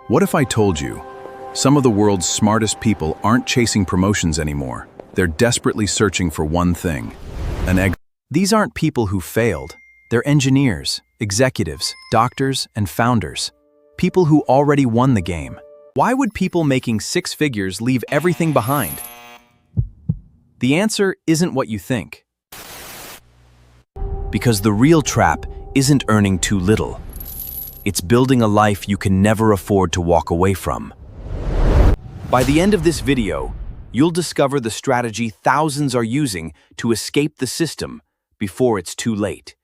What if I told you some of the world's smartest people aren't chasing promotions anymore? They're desperately searching for one thing, an egg. These aren't people who failed. They're engineers, executives, doctors, and founders. People who already won the game. Why would people making six figures leave everything behind? The answer isn't what you think. Because the real trap isn't earning too little. It's building a life you can never afford to walk away from. By the end of this video, you'll discover the strategy thousands are using to escape the system before it's too late.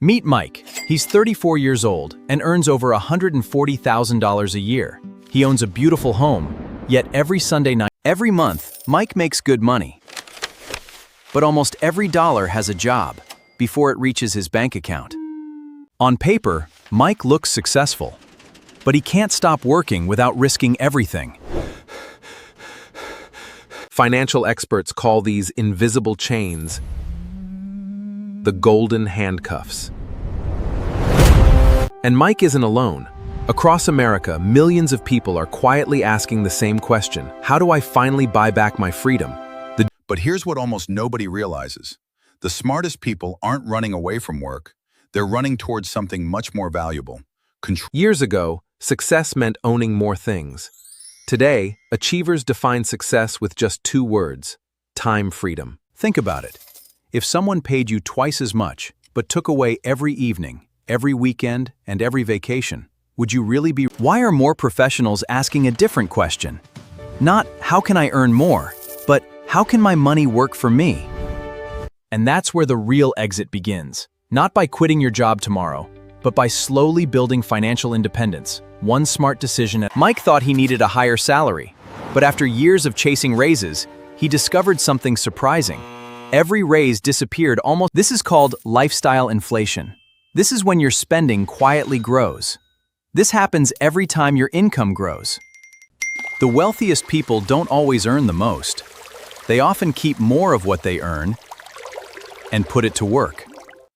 Meet Mike. He's 34 years old and earns over $140,000 a year. He owns a beautiful home, yet every month, Mike makes good money. But almost every dollar has a job before it reaches his bank account. On paper, Mike looks successful, but he can't stop working without risking everything. Financial experts call these invisible chains the golden handcuffs. And Mike isn't alone. Across America, millions of people are quietly asking the same question: how do I finally buy back my freedom? But here's what almost nobody realizes. The smartest people aren't running away from work. They're running towards something much more valuable. Years ago, success meant owning more things. Today, achievers define success with just two words: time freedom. Think about it. If someone paid you twice as much, but took away every evening, every weekend, and every vacation, would you really be? Why are more professionals asking a different question? Not, how can I earn more, but how can my money work for me? And that's where the real exit begins. Not by quitting your job tomorrow, but by slowly building financial independence. One smart decision. Mike thought he needed a higher salary, but after years of chasing raises, he discovered something surprising. Every raise disappeared almost. This is called lifestyle inflation. This is when your spending quietly grows. This happens every time your income grows. The wealthiest people don't always earn the most. They often keep more of what they earn and put it to work.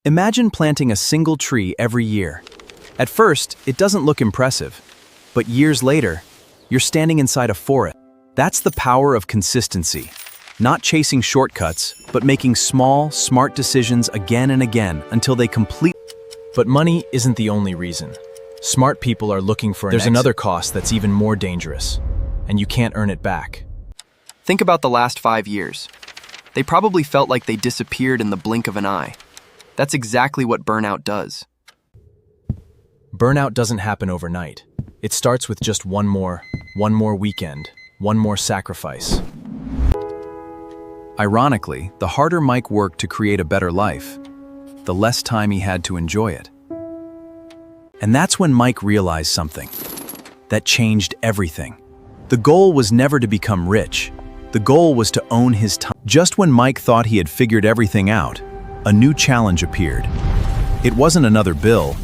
Imagine planting a single tree every year. At first, it doesn't look impressive, but years later, you're standing inside a forest. That's the power of consistency. Not chasing shortcuts, but making small, smart decisions again and again until they complete. But money isn't the only reason. Smart people are looking for an exit. There's another cost that's even more dangerous, and you can't earn it back. Think about the last 5 years. They probably felt like they disappeared in the blink of an eye. That's exactly what burnout does. Burnout doesn't happen overnight. It starts with just one more weekend, one more sacrifice. Ironically, the harder Mike worked to create a better life, the less time he had to enjoy it. And that's when Mike realized something that changed everything. The goal was never to become rich. The goal was to own his time. Just when Mike thought he had figured everything out, a new challenge appeared. It wasn't another bill.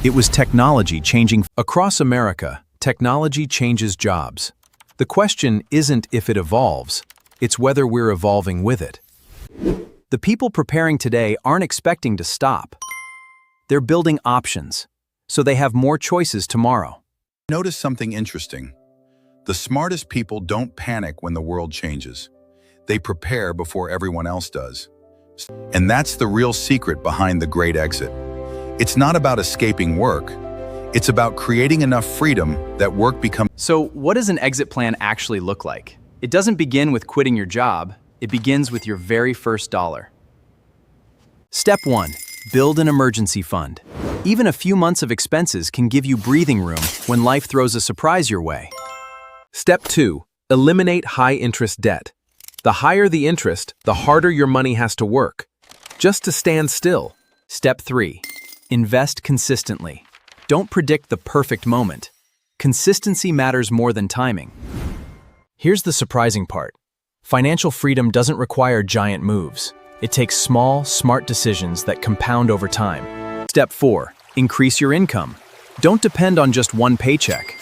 It was technology changing. Across America, technology changes jobs. The question isn't if it evolves, it's whether we're evolving with it. The people preparing today aren't expecting to stop. They're building options, so they have more choices tomorrow. Notice something interesting. The smartest people don't panic when the world changes. They prepare before everyone else does. And that's the real secret behind the great exit. It's not about escaping work. It's about creating enough freedom that work becomes. So what does an exit plan actually look like? It doesn't begin with quitting your job. It begins with your very first dollar. Step 1. Build an emergency fund. Even a few months of expenses can give you breathing room when life throws a surprise your way. Step 2. Eliminate high-interest debt. The higher the interest, the harder your money has to work, just to stand still. Step 3. Invest consistently. Don't predict the perfect moment. Consistency matters more than timing. Here's the surprising part. Financial freedom doesn't require giant moves. It takes small, smart decisions that compound over time. Step 4. Increase your income. Don't depend on just one paycheck.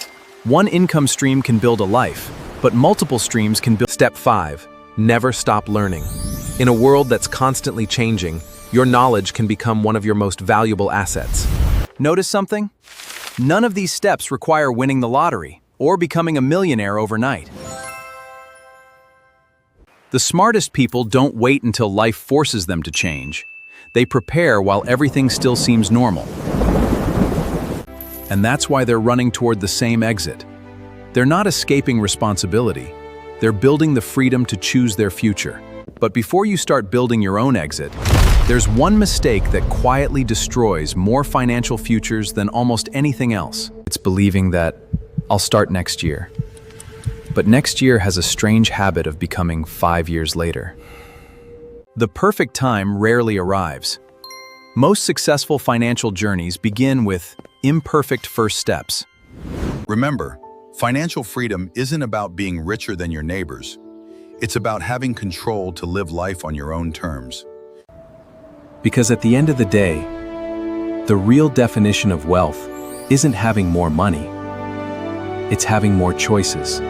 One income stream can build a life, but multiple streams can build. Step 5. Never stop learning. In a world that's constantly changing, your knowledge can become one of your most valuable assets. Notice something? None of these steps require winning the lottery or becoming a millionaire overnight. The smartest people don't wait until life forces them to change. They prepare while everything still seems normal. And that's why they're running toward the same exit. They're not escaping responsibility. They're building the freedom to choose their future. But before you start building your own exit, there's one mistake that quietly destroys more financial futures than almost anything else. It's believing that I'll start next year. But next year has a strange habit of becoming 5 years later. The perfect time rarely arrives. Most successful financial journeys begin with imperfect first steps. Remember, financial freedom isn't about being richer than your neighbors. It's about having control to live life on your own terms. Because at the end of the day, the real definition of wealth isn't having more money. It's having more choices.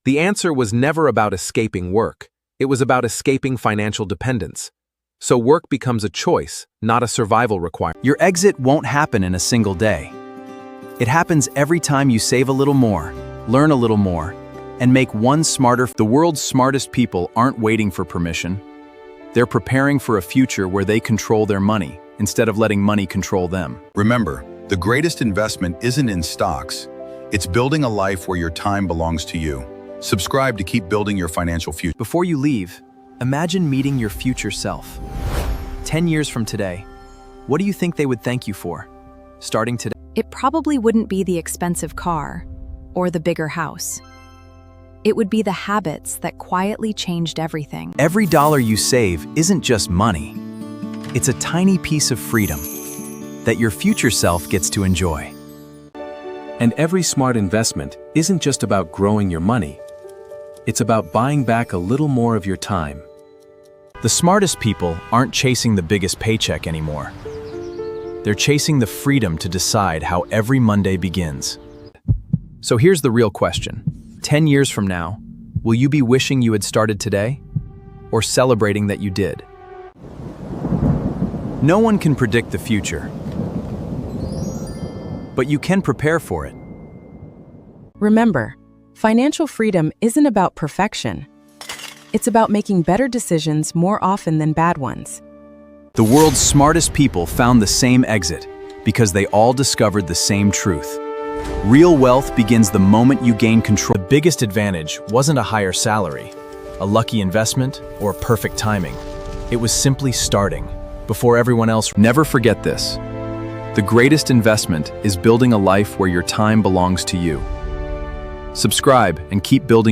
The answer was never about escaping work. It was about escaping financial dependence. So work becomes a choice, not a survival requirement. Your exit won't happen in a single day. It happens every time you save a little more, learn a little more, and make one smarter. The world's smartest people aren't waiting for permission. They're preparing for a future where they control their money instead of letting money control them. Remember, the greatest investment isn't in stocks. It's building a life where your time belongs to you. Subscribe to keep building your financial future. Before you leave, imagine meeting your future self. 10 years from today, what do you think they would thank you for? Starting today. It probably wouldn't be the expensive car or the bigger house. It would be the habits that quietly changed everything. Every dollar you save isn't just money. It's a tiny piece of freedom that your future self gets to enjoy. And every smart investment isn't just about growing your money. It's about buying back a little more of your time. The smartest people aren't chasing the biggest paycheck anymore. They're chasing the freedom to decide how every Monday begins. So here's the real question. 10 years from now, will you be wishing you had started today? Or celebrating that you did? No one can predict the future, but you can prepare for it. Remember, financial freedom isn't about perfection. It's about making better decisions more often than bad ones. The world's smartest people found the same exit because they all discovered the same truth. Real wealth begins the moment you gain control. The biggest advantage wasn't a higher salary, a lucky investment, or perfect timing. It was simply starting before everyone else. Never forget this. The greatest investment is building a life where your time belongs to you. Subscribe and keep building